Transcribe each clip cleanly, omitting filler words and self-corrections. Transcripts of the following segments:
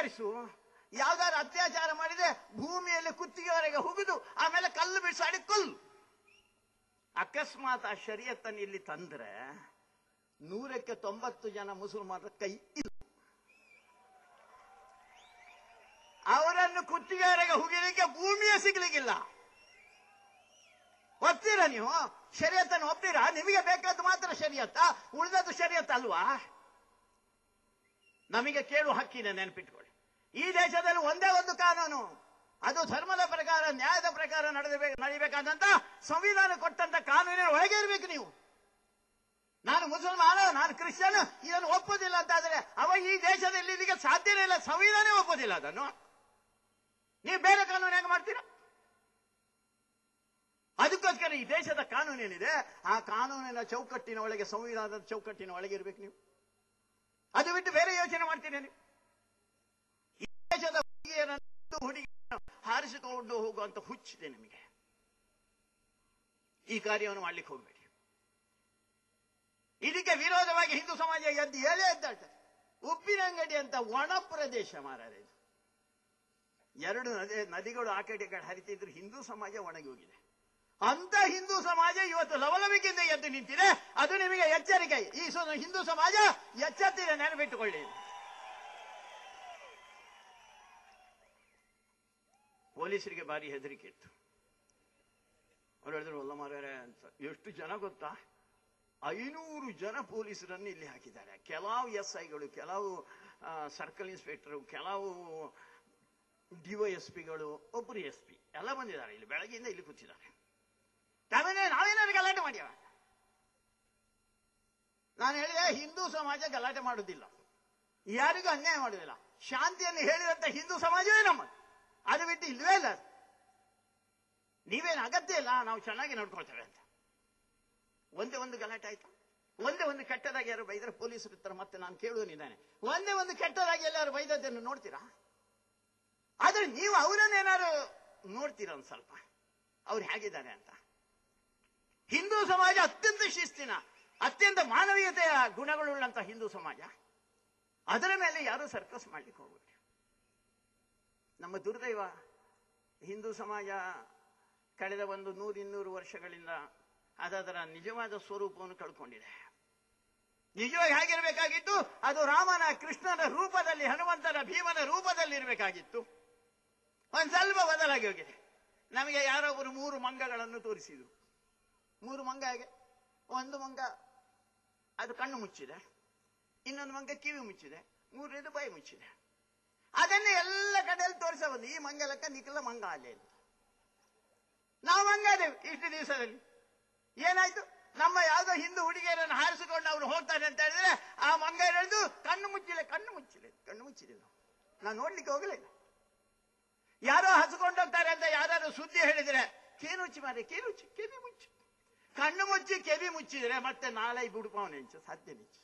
ಸ್ವೀಕರಿಸು. ಯಾವ್ದಾದ್ರು ಅತ್ಯಾಚಾರ ಮಾಡಿದ್ರೆ ಭೂಮಿಯಲ್ಲಿ ಕುತ್ತಿಗೆವರೆಗೆ ಹುಗಿದು ಆಮೇಲೆ ಕಲ್ಲು ಬಿಸಾಡಿ ಕೊಲ್ಲು. ಅಕಸ್ಮಾತ್ ಆ ಶರೀಯತ್ತನ್ನು ಇಲ್ಲಿ ತಂದ್ರೆ 100ಕ್ಕೆ 90 ಜನ ಮುಸಲ್ಮಾನರ ಕೈ ಇಲ್ಲ. ಅವರನ್ನು ಕುತ್ತಿಗೆವರೆಗೆ ಹುಗಿಲಿಕ್ಕೆ ಭೂಮಿಯೇ ಸಿಗ್ಲಿಕ್ಕಿಲ್ಲ. ಒಪ್ತೀರಾ ನೀವು? ಶರೀಯತ್ತನ್ನು ಒಪ್ತೀರಾ? ನಿಮಗೆ ಬೇಕಾದ್ದು ಮಾತ್ರ ಶರೀಯತ್ತ, ಉಳಿದದ್ದು ಶರೀಯತ್ ಅಲ್ವಾ? ನಮಗೆ ಕೇಳುವ ಹಕ್ಕಿದೆ, ನೆನಪಿಟ್ಕೊಳ್ಳಿ. ಈ ದೇಶದಲ್ಲಿ ಒಂದೇ ಒಂದು ಕಾನೂನು, ಅದು ಧರ್ಮದ ಪ್ರಕಾರ ನ್ಯಾಯದ ಪ್ರಕಾರ ನಡಿಬೇಕಾದಂತ ಸಂವಿಧಾನ ಕೊಟ್ಟಂತ ಕಾನೂನಿನ ಒಳಗೆ ಇರಬೇಕು ನೀವು. ನಾನು ಮುಸಲ್ಮಾನ, ನಾನು ಕ್ರಿಶ್ಚಿಯನ್, ಇದನ್ನು ಒಪ್ಪೋದಿಲ್ಲ ಅಂತಾದ್ರೆ ಅವ ಈ ದೇಶದಲ್ಲಿ ಇದಕ್ಕೆ ಸಾಧ್ಯನೇ ಇಲ್ಲ. ಸಂವಿಧಾನ ಒಪ್ಪೋದಿಲ್ಲ ಅದನ್ನು. ನೀವು ಬೇರೆ ಕಾನೂನು ಹೇಗೆ ಮಾಡ್ತೀರಾ? ಅದಕ್ಕೋಸ್ಕರ ಈ ದೇಶದ ಕಾನೂನೇನಿದೆ ಆ ಕಾನೂನಿನ ಚೌಕಟ್ಟಿನ ಒಳಗೆ, ಸಂವಿಧಾನದ ಚೌಕಟ್ಟಿನ ಒಳಗೆ ಇರಬೇಕು ನೀವು. ಅದು ಬಿಟ್ಟು ಬೇರೆ ಯೋಚನೆ ಮಾಡ್ತೀರಿ ನೀವು. ಈ ದೇಶದ ಹುಡುಗಿಯನ್ನು ಹಾರಿಸಿಕೊಂಡು ಹೋಗುವಂತ ಹುಚ್ಚಿದೆ ನಿಮಗೆ. ಈ ಕಾರ್ಯವನ್ನು ಮಾಡ್ಲಿಕ್ಕೆ ಹೋಗಬೇಡಿ. ಇದಕ್ಕೆ ವಿರೋಧವಾಗಿ ಹಿಂದೂ ಸಮಾಜ ಎದ್ದಾಡ್ತಾರೆ. ಉಪ್ಪಿನಂಗಡಿ ಅಂತ ಒಣ ಪ್ರದೇಶ ಮಾರಾಯ ಇದು. 2 ನದಿಗಳು ಆ ಕಡೆ ಹರಿತಿದ್ರು, ಹಿಂದೂ ಸಮಾಜ ಒಣಗಿ ಹೋಗಿದೆ. ಅಂತ ಹಿಂದೂ ಸಮಾಜ ಇವತ್ತು ಲವಲವಿಕೆಯಿಂದ ಎದ್ದು ನಿಂತಿದೆ. ಅದು ನಿಮಗೆ ಎಚ್ಚರಿಕೆ. ಈ ಹಿಂದೂ ಸಮಾಜ ಎಚ್ಚೆತ್ತಿದೆ, ನೆನಪಿಟ್ಟುಕೊಳ್ಳಿ. ಪೊಲೀಸರಿಗೆ ಭಾರಿ ಹೆದರಿಕೆ ಇತ್ತು. ಅವ್ರು ಹೇಳಿದ್ರು, ಒಲ್ಲ ಮಾರ್ಯಾರೆ ಅಂತ. ಎಷ್ಟು ಜನ ಗೊತ್ತಾ? 500 ಜನ ಪೊಲೀಸರನ್ನು ಇಲ್ಲಿ ಹಾಕಿದ್ದಾರೆ. ಕೆಲವು SIಗಳು, ಕೆಲವು ಸರ್ಕಲ್ ಇನ್ಸ್ಪೆಕ್ಟರ್, ಕೆಲವು DYSPಗಳು, ಒಬ್ಬರು SP ಎಲ್ಲ ಬಂದಿದ್ದಾರೆ. ಇಲ್ಲಿ ಬೆಳಗ್ಗೆಯಿಂದ ಇಲ್ಲಿ ಕೂತಿದ್ದಾರೆ. ನಾವೇನಾದ್ರು ಗಲಾಟೆ ಮಾಡ್ಯಾವ? ನಾನು ಹೇಳಿದೆ, ಹಿಂದೂ ಸಮಾಜ ಗಲಾಟೆ ಮಾಡುವುದಿಲ್ಲ, ಯಾರಿಗೂ ಅನ್ಯಾಯ ಮಾಡುವುದಿಲ್ಲ. ಶಾಂತಿಯನ್ನು ಹೇಳಿದಂತ ಹಿಂದೂ ಸಮಾಜವೇ ನಮ್ಮದು. ಅದು ಬಿಟ್ಟು ಇಲ್ವೇ ಇಲ್ಲ. ನೀವೇನು ಅಗತ್ಯ ಇಲ್ಲ, ನಾವು ಚೆನ್ನಾಗಿ ನೋಡ್ಕೊಳ್ತೇವೆ ಅಂತ. ಒಂದೇ ಒಂದು ಗಲಾಟೆ ಆಯ್ತು. ಒಂದೇ ಒಂದು ಕೆಟ್ಟದಾಗಿ ಯಾರು ಬೈದ್ರೆ ಪೊಲೀಸರು ಇರ್ತಾರೆ. ಮತ್ತೆ ನಾನು ಕೇಳುವನಿದ್ದಾನೆ, ಒಂದೇ ಒಂದು ಕೆಟ್ಟದಾಗಿ ಎಲ್ಲಾರು ಬೈದದ್ದನ್ನು ನೋಡ್ತೀರಾ? ಆದ್ರೆ ನೀವು ಅವರನ್ನೇನಾದ್ರು ನೋಡ್ತೀರಾ ಒಂದು ಸ್ವಲ್ಪ, ಅವ್ರು ಹೇಗಿದ್ದಾರೆ ಅಂತ? ಹಿಂದೂ ಸಮಾಜ ಅತ್ಯಂತ ಶಿಸ್ತಿನ, ಅತ್ಯಂತ ಮಾನವೀಯತೆಯ ಗುಣಗಳುಳ್ಳಂತ ಹಿಂದೂ ಸಮಾಜ. ಅದರ ಮೇಲೆ ಯಾರು ಸರ್ಕಸ್ ಮಾಡ್ಲಿಕ್ಕೆ ಹೋಗ್ಬೇಡಿ. ನಮ್ಮ ದುರ್ದೈವ, ಹಿಂದೂ ಸಮಾಜ ಕಳೆದ 100-200 ವರ್ಷಗಳಿಂದ ಅದರ ನಿಜವಾದ ಸ್ವರೂಪವನ್ನು ಕಳ್ಕೊಂಡಿದೆ. ನಿಜವಾಗಿ ಹೇಗಿರಬೇಕಾಗಿತ್ತು? ಅದು ರಾಮನ, ಕೃಷ್ಣನ ರೂಪದಲ್ಲಿ, ಹನುಮಂತನ, ಭೀಮನ ರೂಪದಲ್ಲಿ ಇರಬೇಕಾಗಿತ್ತು. ಒಂದು ಸ್ವಲ್ಪ ಬದಲಾಗಿ ಹೋಗಿದೆ. ನಮಗೆ ಯಾರೊಬ್ಬರು 3 ಮಂಗಗಳನ್ನು ತೋರಿಸಿದ್ರು. 3 ಮಂಗ ಹೇಗೆ? ಒಂದು ಮಂಗ ಅದು ಕಣ್ಣು ಮುಚ್ಚಿದೆ, ಇನ್ನೊಂದು ಮಂಗ ಕಿವಿ ಮುಚ್ಚಿದೆ, 3ನೇದು ಬಾಯಿ ಮುಚ್ಚಿದೆ. ಅದನ್ನೇ ಎಲ್ಲ ಕಡೆಯಲ್ಲಿ ತೋರಿಸ ಬಂದು, ಈ ಮಂಗ ಲೆಕ್ಕ ನಿಖಿಲ ಮಂಗ ಅಲ್ಲೇ. ನಾವು ಮಂಗ ಅದೇವು ಇಷ್ಟು ದಿವಸದಲ್ಲಿ. ಏನಾಯ್ತು? ನಮ್ಮ ಯಾವುದೋ ಹಿಂದೂ ಹುಡುಗಿಯರನ್ನು ಹಾರಿಸಿಕೊಂಡು ಅವರು ಹೋಗ್ತಾರೆ ಅಂತ ಹೇಳಿದ್ರೆ ಆ ಮಂಗ ಹೇಳಿದು ಕಣ್ಣು ಮುಚ್ಚಿಲ್ಲ, ಕಣ್ಣು ಮುಚ್ಚಿಲ್ಲ, ಕಣ್ಣು ಮುಚ್ಚಿದೆ. ನಾವು ನೋಡ್ಲಿಕ್ಕೆ ಹೋಗಲಿಲ್ಲ. ಯಾರೋ ಹಸ್ಕೊಂಡು ಹೋಗ್ತಾರೆ ಅಂತ ಯಾರು ಸುದ್ದಿ ಹೇಳಿದ್ರೆ ಕೇನುಚ್ಚಿ ಮಾರೆ, ಕೇನುಚ್ಚಿ, ಕೆವಿ ಮುಚ್ಚಿ, ಕಣ್ಣು ಮುಚ್ಚಿ ಕೆವಿ ಮುಚ್ಚಿದ್ರೆ ಮತ್ತೆ ನಾಳೆ ಬುಡುಪವನ ಹೆಂಚು ಸಾಧ್ಯ ನಿಂಚು.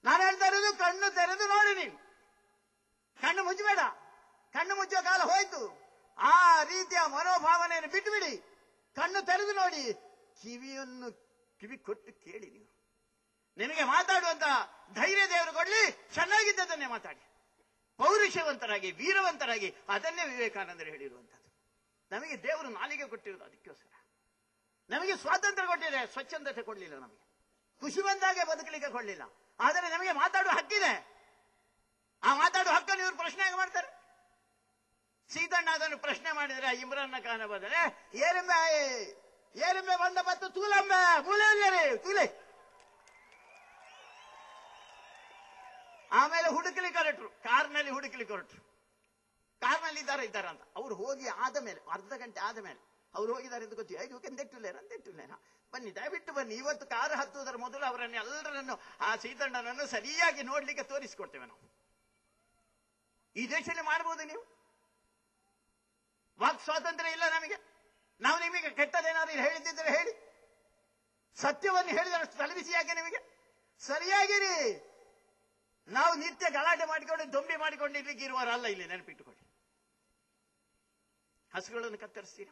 ನಾನು ಹೇಳ್ತಾ ಇರೋದು, ಕಣ್ಣು ತೆರೆದು ನೋಡಿ. ನೀನು ಕಣ್ಣು ಮುಚ್ಚಬೇಡ. ಕಣ್ಣು ಮುಚ್ಚುವ ಕಾಲ ಹೋಯ್ತು. ಆ ರೀತಿಯ ಮನೋಭಾವನೆಯನ್ನು ಬಿಟ್ಟುಬಿಡಿ. ಕಣ್ಣು ತೆರೆದು ನೋಡಿ, ಕಿವಿ ಕೊಟ್ಟು ಕೇಳಿ. ನೀವು ನಿಮಗೆ ಮಾತಾಡುವಂತ ಧೈರ್ಯ ದೇವರು ಕೊಡ್ಲಿ. ಚೆನ್ನಾಗಿದ್ದದನ್ನೇ ಮಾತಾಡಿ, ಪೌರುಷವಂತರಾಗಿ, ವೀರವಂತರಾಗಿ. ಅದನ್ನೇ ವಿವೇಕಾನಂದರು ಹೇಳಿರುವಂಥದ್ದು. ನಮಗೆ ದೇವರು ನಾಲಿಗೆ ಕೊಟ್ಟಿರೋದು ಅದಕ್ಕೋಸ್ಕರ. ನಮಗೆ ಸ್ವಾತಂತ್ರ್ಯ ಕೊಟ್ಟಿದೆ, ಸ್ವಚ್ಛಂದತೆ ಕೊಡಲಿಲ್ಲ. ನಮಗೆ ಖುಷಿ ಬಂದಾಗೆ ಬದುಕಲಿಕ್ಕೆ ಕೊಡಲಿಲ್ಲ. ಆದರೆ ನಮಗೆ ಮಾತಾಡುವ ಹಕ್ಕಿದೆ. ಆ ಮಾತಾಡುವ ಹಕ್ಕನ್ನು ಇವರು ಪ್ರಶ್ನೆ ಹೇಗೆ ಮಾಡ್ತಾರೆ? ಸೀತಣ್ಣ ಅದನ್ನು ಪ್ರಶ್ನೆ ಮಾಡಿದ್ರೆ ಇಮ್ರಾನ್ನ ಖಾನ ಬದಲೇ ಏರೆಂಬೆ ಬಂದ ಮತ್ತು ತೂಲಂಬೆ ಮೂಲೆ ತೂಲೆ. ಆಮೇಲೆ ಹುಡುಕಲಿಕ್ಕೆ ಹೊರಟ್ರು, ಕಾರ್ನಲ್ಲಿ ಹುಡುಕಲಿಕ್ಕೆ ಹೊರಟ್ರು. ಕಾರ್ನಲ್ಲಿ ಇದ್ದಾರೆ ಅಂತ. ಅವ್ರು ಹೋಗಿ ಆದ ಮೇಲೆ, ಅರ್ಧ ಗಂಟೆ ಆದ ಮೇಲೆ ಅವ್ರು ಹೋಗಿದ್ದಾರೆ ಅಂತ ಗೊತ್ತಿ. ಐದು ಅಂದೆಟ್ಟುಲೇನಾ, ಬನ್ನಿ ದಯವಿಟ್ಟು ಬನ್ನಿ. ಇವತ್ತು ಕಾರು ಹತ್ತುವುದರ ಮೊದಲು ಅವರನ್ನು ಎಲ್ಲರನ್ನು, ಆ ಸೀತಣ್ಣನನ್ನು ಸರಿಯಾಗಿ ನೋಡ್ಲಿಕ್ಕೆ ತೋರಿಸಿಕೊಡ್ತೇವೆ ನಾವು. ಈ ದೇಶದಲ್ಲಿ ಮಾಡಬಹುದು ನೀವು? ವಾಕ್ ಸ್ವಾತಂತ್ರ್ಯ ಇಲ್ಲ ನಮಗೆ. ನಾವು ನಿಮಗೆ ಕೆಟ್ಟದೇನಾದ್ರೂ ಹೇಳಿದ್ದಿದ್ರೆ ಹೇಳಿ. ಸತ್ಯವನ್ನು ಹೇಳಿದಷ್ಟು ತಲೆಬಿಸಿ ಯಾಕೆ ನಿಮಗೆ? ಸರಿಯಾಗಿರಿ. ನಾವು ನಿತ್ಯ ಗಲಾಟೆ ಮಾಡಿಕೊಂಡು ದೊಂಬಿ ಮಾಡಿಕೊಂಡು ಇರ್ಲಿಕ್ಕೆ ಇರುವವರಲ್ಲ ಇಲ್ಲಿ, ನೆನಪಿಟ್ಟುಕೊಳ್ಳಿ. ಹಸುಗಳನ್ನು ಕತ್ತರಿಸ್ತೀರ.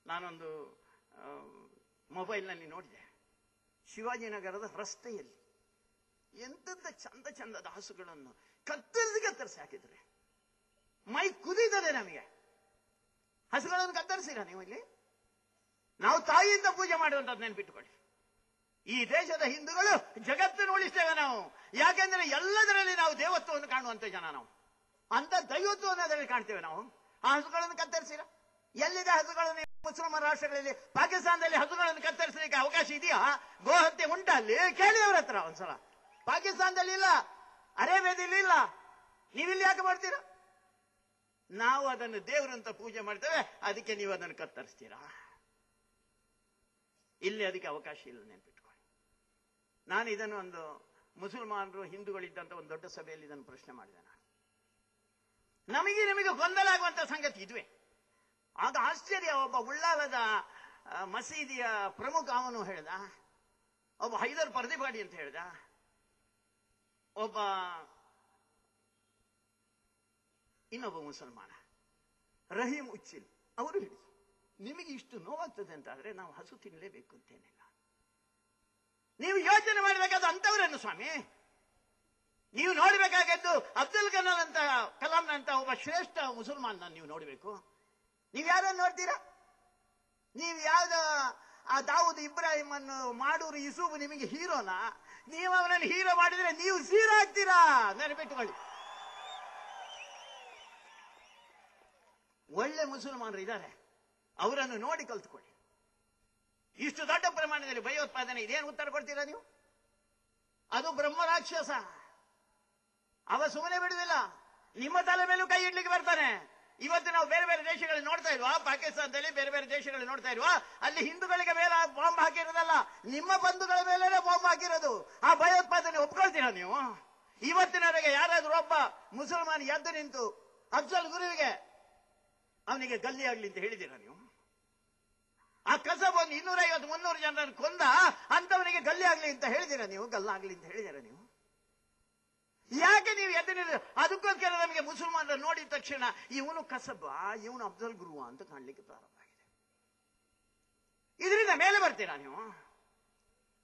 ನಾನೊಂದು ಮೊಬೈಲ್ನಲ್ಲಿ ನೋಡಿದೆ, ಶಿವಾಜಿನಗರದ ರಸ್ತೆಯಲ್ಲಿ ಎಂತೆಂತ ಚಂದ ಚಂದದ ಹಸುಗಳನ್ನು ಕತ್ತರಿಸಿ ಹಾಕಿದ್ರೆ ಮೈ ಕುದಿತದೆ ನಮಗೆ. ಹಸುಗಳನ್ನು ಕತ್ತರಿಸಿರ ನೀವು ಇಲ್ಲಿ? ನಾವು ತಾಯಿಯಿಂದ ಪೂಜೆ ಮಾಡುವಂತದ್ದು ನೆನ್ಪಿಟ್ಟುಕೊಳ್ಳಿ. ಈ ದೇಶದ ಹಿಂದೂಗಳು ಜಗತ್ತನ್ನು ಉಳಿಸ್ತೇವೆ ನಾವು. ಯಾಕೆಂದ್ರೆ ಎಲ್ಲದರಲ್ಲಿ ನಾವು ದೇವತ್ವವನ್ನು ಕಾಣುವಂತ ಜನ ನಾವು. ಅಂತ ದೈವತ್ವವನ್ನು ಅದರಲ್ಲಿ ಕಾಣ್ತೇವೆ ನಾವು. ಆ ಹಸುಗಳನ್ನು ಕತ್ತರಿಸಿರ? ಎಲ್ಲಿದೆ ಹಸುಗಳನ್ನು? ಮುಸಲ್ಮಾನ ರಾಷ್ಟ್ರಗಳಲ್ಲಿ, ಪಾಕಿಸ್ತಾನದಲ್ಲಿ ಹಸುಗಳನ್ನು ಕತ್ತರಿಸಲಿಕ್ಕೆ ಅವಕಾಶ ಇದೆಯಾ? ಗೋಹತ್ಯೆ ಉಂಟ ಅಲ್ಲಿ? ಕೇಳಿ ಅವ್ರ ಹತ್ರ ಒಂದ್ಸಲ. ಪಾಕಿಸ್ತಾನದಲ್ಲಿ ಇಲ್ಲ, ಅರೇಬಿಯಾದಲ್ಲಿ ಇಲ್ಲ, ನೀವಿಲ್ಲಿ ಯಾಕೆ ಮಾಡ್ತೀರಾ? ನಾವು ಅದನ್ನು ದೇವರಂತ ಪೂಜೆ ಮಾಡ್ತೇವೆ, ಅದಕ್ಕೆ ನೀವು ಅದನ್ನು ಕತ್ತರಿಸ್ತೀರಾ? ಇಲ್ಲಿ ಅದಕ್ಕೆ ಅವಕಾಶ ಇಲ್ಲ, ನೆನ್ಪಿಟ್ಕೊಳ್ಳಿ. ನಾನು ಇದನ್ನು ಒಂದು ಮುಸಲ್ಮಾನರು ಹಿಂದೂಗಳಿದ್ದಂತ ಒಂದು ದೊಡ್ಡ ಸಭೆಯಲ್ಲಿ ಇದನ್ನು ಪ್ರಶ್ನೆ ಮಾಡಿದೆ ನಾನು. ನಿಮಗೆ ಗೊಂದಲ ಆಗುವಂತ ಸಂಗತಿ ಇದುವೇ? ಆಗ ಆಶ್ಚರ್ಯ. ಒಬ್ಬ ಉಳ್ಳಾಲದ ಮಸೀದಿಯ ಪ್ರಮುಖ ಅವನು ಹೇಳ್ದ, ಒಬ್ಬ ಹೈದರ್ ಪರ್ದಿಪಾಡಿ ಅಂತ ಹೇಳ್ದ, ಒಬ್ಬ ಇನ್ನೊಬ್ಬ ಮುಸಲ್ಮಾನ ರಹೀಂ ಉಚ್ಚಿಲ್ ಅವರು ಹೇಳಿದ್ರು, ನಿಮಗೆ ಇಷ್ಟು ನೋವಾಗ್ತದೆ ಅಂತಾದ್ರೆ ನಾವು ಹಸು ತಿನ್ನಲೇಬೇಕು ಅಂತೇನಿಲ್ಲ. ನೀವು ಯೋಚನೆ ಮಾಡಬೇಕಾದ ಅಂತವರನ್ನು ಸ್ವಾಮಿ. ನೀವು ನೋಡಬೇಕಾಗದ್ದು ಅಬ್ದುಲ್ ಕಲಾಂನಂತ ಒಬ್ಬ ಶ್ರೇಷ್ಠ ಮುಸಲ್ಮಾನ್ ನೀವು ನೋಡಬೇಕು. ನೀವು ಯಾರನ್ನು ನೋಡ್ತೀರಾ? ನೀವು ಯಾವ್ದ ಆ ದಾವೂದ್ ಇಬ್ರಾಹಿಂ ಅನ್ನು ಮಾಡೂರು ಯೂಸುಫ್ ನಿಮಗೆ ಹೀರೋನಾ? ನೀವು ಅವನನ್ನು ಹೀರೋ ಮಾಡಿದ್ರೆ ನೀವು ಝೀರೋ ಆಗ್ತೀರಾ, ನೆನಪಿಟ್ಟುಕೊಳ್ಳಿ. ಒಳ್ಳೆ ಮುಸಲ್ಮಾನರು ಇದ್ದಾರೆ, ಅವರನ್ನು ನೋಡಿ ಕಲ್ತ್ಕೊಳ್ಳಿ. ಇಷ್ಟು ದೊಡ್ಡ ಪ್ರಮಾಣದಲ್ಲಿ ಭಯೋತ್ಪಾದನೆ ಇದೇನು ಉತ್ತರ ಕೊಡ್ತೀರಾ ನೀವು? ಅದು ಬ್ರಹ್ಮ ರಾಕ್ಷಸ, ಅವ ಸುಮ್ಮನೆ ಬಿಡುವುದಿಲ್ಲ, ನಿಮ್ಮ ತಲೆ ಮೇಲೂ ಕೈ ಇಡ್ಲಿಕ್ಕೆ ಬರ್ತಾನೆ. ಇವತ್ತು ನಾವು ಬೇರೆ ಬೇರೆ ದೇಶಗಳಲ್ಲಿ ನೋಡ್ತಾ ಇಲ್ವಾ? ಪಾಕಿಸ್ತಾನದಲ್ಲಿ ಬೇರೆ ಬೇರೆ ದೇಶಗಳಲ್ಲಿ ನೋಡ್ತಾ ಇಲ್ವಾ? ಅಲ್ಲಿ ಹಿಂದೂಗಳಿಗೆ ಮೇಲೆ ಬಾಂಬ್ ಹಾಕಿರೋದಲ್ಲ, ನಿಮ್ಮ ಬಂಧುಗಳ ಮೇಲೆ ಬಾಂಬ್ ಹಾಕಿರೋದು. ಆ ಭಯೋತ್ಪಾದನೆ ಒಪ್ಕೊಳ್ತೀರಾ ನೀವು? ಇವತ್ತಿನವರೆಗೆ ಯಾರಾದ್ರೂ ಒಬ್ಬ ಮುಸಲ್ಮಾನ್ ಎದ್ದು ನಿಂತು ಅಫ್ಜಲ್ ಗುರುವಿಗೆ ಅವನಿಗೆ ಗಲ್ಲಿ ಆಗ್ಲಿ ಅಂತ ಹೇಳಿದ್ದೀರಾ ನೀವು? ಆ ಕಸಬ್ ಒಂದು 250-300 ಜನರನ್ನು ಕೊಂದ ಅಂತವನಿಗೆ ಗಲ್ಲಿ ಆಗ್ಲಿ ಅಂತ ಹೇಳಿದ್ದೀರಾ ನೀವು? ಗಲ್ಲಾಗ್ಲಿ ಅಂತ ಹೇಳಿದ್ದೀರಾ ನೀವು? ಯಾಕೆ ನೀವು ಎದ್ದು? ಅದಕ್ಕೋಸ್ಕರ ನಮಗೆ ಮುಸಲ್ಮಾನರ ನೋಡಿದ ತಕ್ಷಣ ಇವನು ಕಸಬ, ಇವನು ಅಫ್ಜಲ್ ಗುರುವ ಅಂತ ಕಾಣ್ಲಿಕ್ಕೆ ಪ್ರಾರಂಭ ಆಗಿದೆ. ಇದರಿಂದ ಮೇಲೆ ಬರ್ತೀರಾ ನೀವು?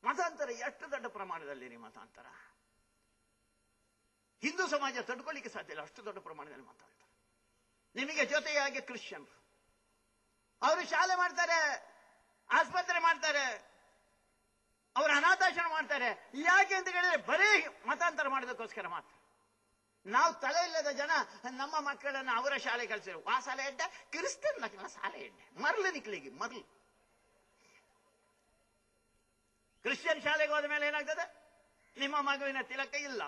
ಮತಾಂತರ ಎಷ್ಟು ದೊಡ್ಡ ಪ್ರಮಾಣದಲ್ಲಿ ರೀ ಮತಾಂತರ. ಹಿಂದೂ ಸಮಾಜ ತಡ್ಕೊಳ್ಳಿಕ್ಕೆ ಸಾಧ್ಯ ಇಲ್ಲ, ಅಷ್ಟು ದೊಡ್ಡ ಪ್ರಮಾಣದಲ್ಲಿ ಮತಾಂತರ. ನಿಮಗೆ ಜೊತೆಯಾಗಿ ಕ್ರಿಶ್ಚಿಯನ್ರು, ಅವರು ಶಾಲೆ ಮಾಡ್ತಾರೆ, ಆಸ್ಪತ್ರೆ ಮಾಡ್ತಾರೆ, ಅವರು ಅನಾಥಾಶ್ರಮ ಮಾಡ್ತಾರೆ. ಯಾಕೆ ಅಂತ ಹೇಳಿದ್ರೆ ಬರೀ ಮತಾಂತರ ಮಾಡೋದಕ್ಕೋಸ್ಕರ ಮಾತ್ರ. ನಾವು ತಲೆ ಇಲ್ಲದ ಜನ ನಮ್ಮ ಮಕ್ಕಳನ್ನು ಅವರ ಶಾಲೆ ಕಳಿಸಿರು. ಆ ಶಾಲೆ ಎಡ್ಡೆ ಕ್ರಿಸ್ತನ್ ಶಾಲೆ ಎಡ್ಡೆ ಮರಳು ನಿಕ್ಲಿಗೆ ಮರಳು. ಕ್ರಿಶ್ಚಿಯನ್ ಶಾಲೆಗೆ ಹೋದ ಮೇಲೆ ಏನಾಗ್ತದೆ? ನಿಮ್ಮ ಮಗುವಿನ ತಿಲಕ ಇಲ್ಲ,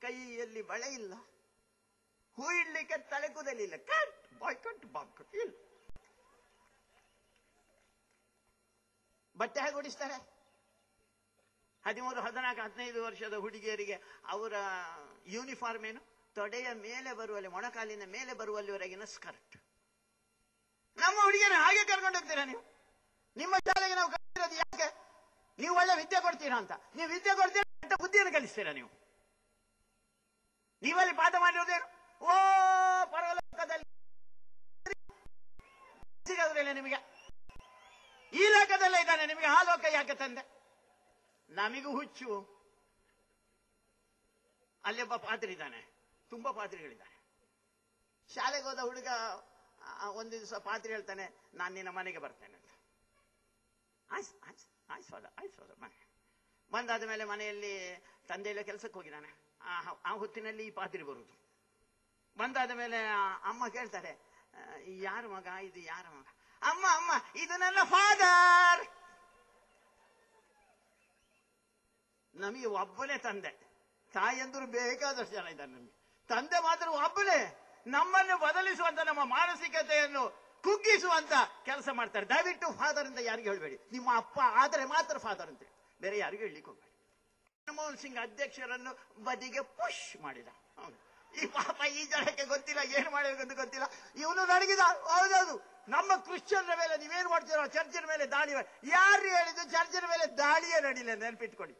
ಕೈಯಲ್ಲಿ ಬಳೆ ಇಲ್ಲ, ಹೂ ಇಡ್ಲಿಕ್ಕೆ ತಲೆ ಕೂದಲಿಲ್ಲ, cut boy cut Bob cut ಇಲ್ಲ. ಬಟ್ಟೆ ಹೇಗೆ ಹೊಡಿಸ್ತಾರೆ? 13, 14, 15 ವರ್ಷದ ಹುಡುಗಿಯರಿಗೆ ಅವರ ಯೂನಿಫಾರ್ಮ್ ಏನು? ತೊಡೆಯ ಮೇಲೆ ಬರುವಲ್ಲಿ, ಮೊಣಕಾಲಿನ ಮೇಲೆ ಬರುವಲ್ಲಿವರೆಗಿನ ಸ್ಕರ್ಟ್. ನಮ್ಮ ಹುಡುಗಿಯರ ಹಾಗೆ ಕರ್ಕೊಂಡು ಹೋಗ್ತೀರಾ ನೀವು? ನಿಮ್ಮ ಶಾಲೆಗೆ ನಾವು ಕಳಿಸಿರೋದು ಯಾಕೆ? ನೀವು ಒಳ್ಳೆ ವಿದ್ಯೆ ಕೊಡ್ತೀರಾ ಅಂತ. ನೀವು ವಿದ್ಯೆ ಕೊಡ್ತೀರಾ, ಬುದ್ಧಿಯನ್ನು ಕಲಿಸ್ತೀರಾ ನೀವು? ನೀವಲ್ಲಿ ಪಾಠ ಮಾಡಿರೋದೇನು? ಓ ಪರಲೋಕದಲ್ಲಿ ಸಿಗೋದ್ರಿಲ್ಲ ನಿಮಗೆ, ಈ ಲೋಕದಲ್ಲೇ ಇದ್ದಾನೆ, ನಿಮಗೆ ಆ ಲೋಕ ಯಾಕೆ ತಂದೆ? ನಮಿಗೂ ಹುಚ್ಚು. ಅಲ್ಲೊಬ್ಬ ಪಾತ್ರಿ ಇದ್ದಾನೆ, ತುಂಬಾ ಪಾತ್ರಿಗಳಿದ್ದಾನೆ. ಶಾಲೆಗೆ ಹೋದ ಹುಡುಗ ಒಂದು ದಿವಸ ಪಾತ್ರಿ ಹೇಳ್ತಾನೆ, ನಾನು ನಿನ್ನ ಮನೆಗೆ ಬರ್ತೇನೆ ಅಂತ. ಆಯ್ಸೋದ ಮನೆ ಬಂದಾದ ಮೇಲೆ ಮನೆಯಲ್ಲಿ ತಂದೆಯಲ್ಲ ಕೆಲಸಕ್ಕೆ ಹೋಗಿದ್ದಾನೆ. ಆ ಹೊತ್ತಿನಲ್ಲಿ ಈ ಪಾತ್ರಿ ಬರುವುದು. ಬಂದಾದ ಮೇಲೆ ಅಮ್ಮ ಕೇಳ್ತಾರೆ, ಯಾರ ಮಗ ಇದು? ಯಾರ ಮಗ? ಅಮ್ಮ ಅಮ್ಮ ಇದು ನನ್ನ ಫಾದರ್. ನಮಗೆ ಒಬ್ಬನೇ ತಂದೆ, ತಾಯಿಯಂದ್ರು ಬೇಕಾದಷ್ಟು ಜನ ಇದ್ದಾರೆ. ನಮಗೆ ತಂದೆ ಮಾತ್ರ ಒಬ್ಬನೇ. ನಮ್ಮನ್ನು ಬದಲಿಸುವಂತ, ನಮ್ಮ ಮಾನಸಿಕತೆಯನ್ನು ಕುಗ್ಗಿಸುವಂತ ಕೆಲಸ ಮಾಡ್ತಾರೆ. ದಯವಿಟ್ಟು ಫಾದರ್ ಅಂತ ಯಾರಿಗೆ ಹೇಳಬೇಡಿ. ನಿಮ್ಮ ಅಪ್ಪ ಆದರೆ ಮಾತ್ರ ಫಾದರ್ ಅಂತ, ಬೇರೆ ಯಾರಿಗೂ ಹೇಳಲಿಕ್ಕೆ ಹೋಗಬೇಡಿ. ಮನಮೋಹನ್ ಸಿಂಗ್ ಅಧ್ಯಕ್ಷರನ್ನು ಬದಿಗೆ ಪುಷ್ ಮಾಡಿದ. ಈ ಪಾಪ ಈ ಜನಕ್ಕೆ ಗೊತ್ತಿಲ್ಲ ಏನು ಮಾಡಬೇಕಂತ ಗೊತ್ತಿಲ್ಲ. ಇವನು ನಡಗಿದ. ಹೌದೌದು, ನಮ್ಮ ಕ್ರಿಶ್ಚಿಯನ್ರ ಮೇಲೆ ನೀವೇನು ಮಾಡ್ತೀರೋ ಚರ್ಚಿನ ಮೇಲೆ ದಾಳಿ. ಯಾರು ಹೇಳಿದ್ದು ಚರ್ಚಿನ ಮೇಲೆ ದಾಳಿಯೇ ನಡೀಲಿ? ನೆನ್ಪಿಟ್ಕೊಳ್ಳಿ.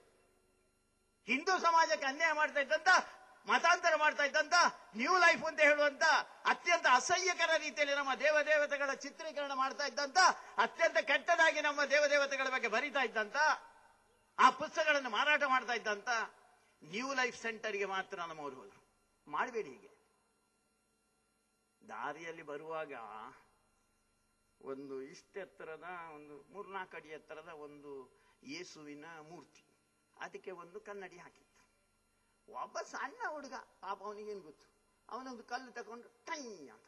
ಹಿಂದೂ ಸಮಾಜಕ್ಕೆ ಅನ್ಯಾಯ ಮಾಡ್ತಾ ಇದ್ದಂತ, ಮತಾಂತರ ಮಾಡ್ತಾ ಇದ್ದಂತ, ನ್ಯೂ ಲೈಫ್ ಅಂತ ಹೇಳುವಂತ ಅತ್ಯಂತ ಅಸಹ್ಯಕರ ರೀತಿಯಲ್ಲಿ ನಮ್ಮ ದೇವದೇವತೆಗಳ ಚಿತ್ರೀಕರಣ ಮಾಡ್ತಾ ಇದ್ದಂತ, ಅತ್ಯಂತ ಕೆಟ್ಟದಾಗಿ ನಮ್ಮ ದೇವದೇವತೆಗಳ ಬಗ್ಗೆ ಬರೀತಾ ಇದ್ದಂತ, ಆ ಪುಸ್ತಕಗಳನ್ನು ಮಾರಾಟ ಮಾಡ್ತಾ ಇದ್ದಂತ ನ್ಯೂ ಲೈಫ್ ಸೆಂಟರ್ಗೆ ಮಾತ್ರ ನಮ್ಮವರು ಹೋದ್ರು. ಮಾಡಬೇಡಿ ಹೀಗೆ. ದಾರಿಯಲ್ಲಿ ಬರುವಾಗ ಒಂದು ಇಷ್ಟೆತ್ತರದ, ಒಂದು 3-4 ಅಡಿ ಎತ್ತರದ ಒಂದು ಯೇಸುವಿನ ಮೂರ್ತಿ, ಅದಕ್ಕೆ ಒಂದು ಕನ್ನಡಿ ಹಾಕಿತ್ತು. ಒಬ್ಬ ಸಣ್ಣ ಹುಡುಗ, ಪಾಪ ಅವನಿಗೇನು ಗೊತ್ತು, ಅವನೊಂದು ಕಲ್ಲು ತಗೊಂಡು ಟೈ ಅಂತ,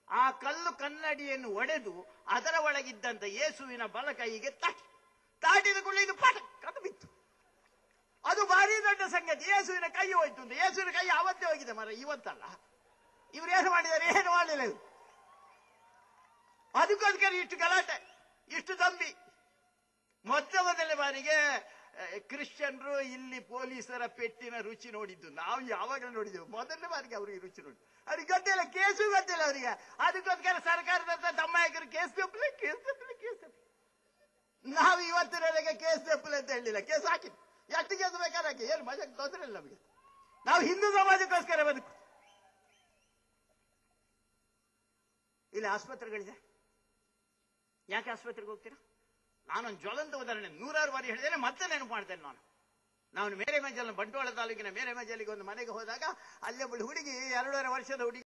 ಆ ಕಲ್ಲು ಕನ್ನಡಿಯನ್ನು ಒಡೆದು ಅದರ ಒಳಗಿದ್ದಂತ ಯೇಸುವಿನ ಬಲ ಕೈಗೆ ತಾಟಿದ ಕೂಡಲೇ ಇದು ಪಟಕ್ ಅದು ಬಿತ್ತು. ಅದು ಭಾರಿ ದೊಡ್ಡ ಸಂಗತಿ. ಯೇಸುವಿನ ಕೈ ಹೋಯ್ತು ಅಂತ. ಯೇಸುವಿನ ಕೈ ಅವತ್ತೇ ಹೋಗಿದೆ ಮರ, ಇವತ್ತಲ್ಲ. ಇವ್ರು ಏನು ಮಾಡಿದ್ದಾರೆ? ಏನು ಮಾಡಲಿಲ್ಲ ಇವರು. ಅದಕ್ಕೋಸ್ಕರ ಇಷ್ಟು ಗಲಾಟೆ, ಇಷ್ಟು ದಂಬಿ. ಮೊದಲನೇ ಬಾರಿಗೆ ಕ್ರಿಶ್ಚಿಯನ್ರು ಇಲ್ಲಿ ಪೊಲೀಸರ ಪೆಟ್ಟಿನ ರುಚಿ ನೋಡಿದ್ದು ನಾವು ಯಾವಾಗಲೂ ನೋಡಿದ್ದೇವೆ. ಮೊದಲನೇ ಬಾರಿಗೆ ಅವ್ರಿಗೆ ರುಚಿ ನೋಡಿ. ಅವ್ರಿಗೆ ಗೊತ್ತಿಲ್ಲ, ಕೇಸು ಗೊತ್ತಿಲ್ಲ ಅವರಿಗೆ. ಅದಕ್ಕೋಸ್ಕರ ಸರ್ಕಾರದ ತಮ್ಮಾಯಕರು ಕೇಸ್ ತಪ್ಪಲೆ. ನಾವು ಇವತ್ತಿನವರೆಗೆ ಕೇಸ್ ತಪ್ಪಲೆ ಅಂತ ಹೇಳಿಲ್ಲ. ಕೇಸ್ ಹಾಕಿ ಎಷ್ಟು ಕೇಸ್ ಬೇಕಾದ್ರೆ ಹಾಕಿ, ಏನು ಮಜಾಕ್ ತೊಂದರೆ ಇಲ್ಲ ನಮಗೆ. ನಾವು ಹಿಂದೂ ಸಮಾಜಕ್ಕೋಸ್ಕರ ಬದುಕು. ಇಲ್ಲಿ ಆಸ್ಪತ್ರೆಗಳಿದೆ, ಯಾಕೆ ಆಸ್ಪತ್ರೆಗೆ ಹೋಗ್ತೀರಾ? ನಾನೊಂದು ಜ್ವಲಂತ ಉದಾಹರಣೆ 100 ಬಾರಿ ಹೇಳಿದ್ದೇನೆ, ಮತ್ತೆ ನೆನಪು ಮಾಡ್ತೇನೆ. ನಾನು ಮೇರೆ ಮೇಜಲ್, ಬಂಟ್ವಾಳ ತಾಲೂಕಿನ ಮೇರೆ ಮೇಜಲಿಗೆ ಒಂದು ಮನೆಗೆ ಹೋದಾಗ ಅಲ್ಲಿ ಒಬ್ಬಳು ಹುಡುಗಿ, 2.5 ವರ್ಷದ ಹುಡುಗಿ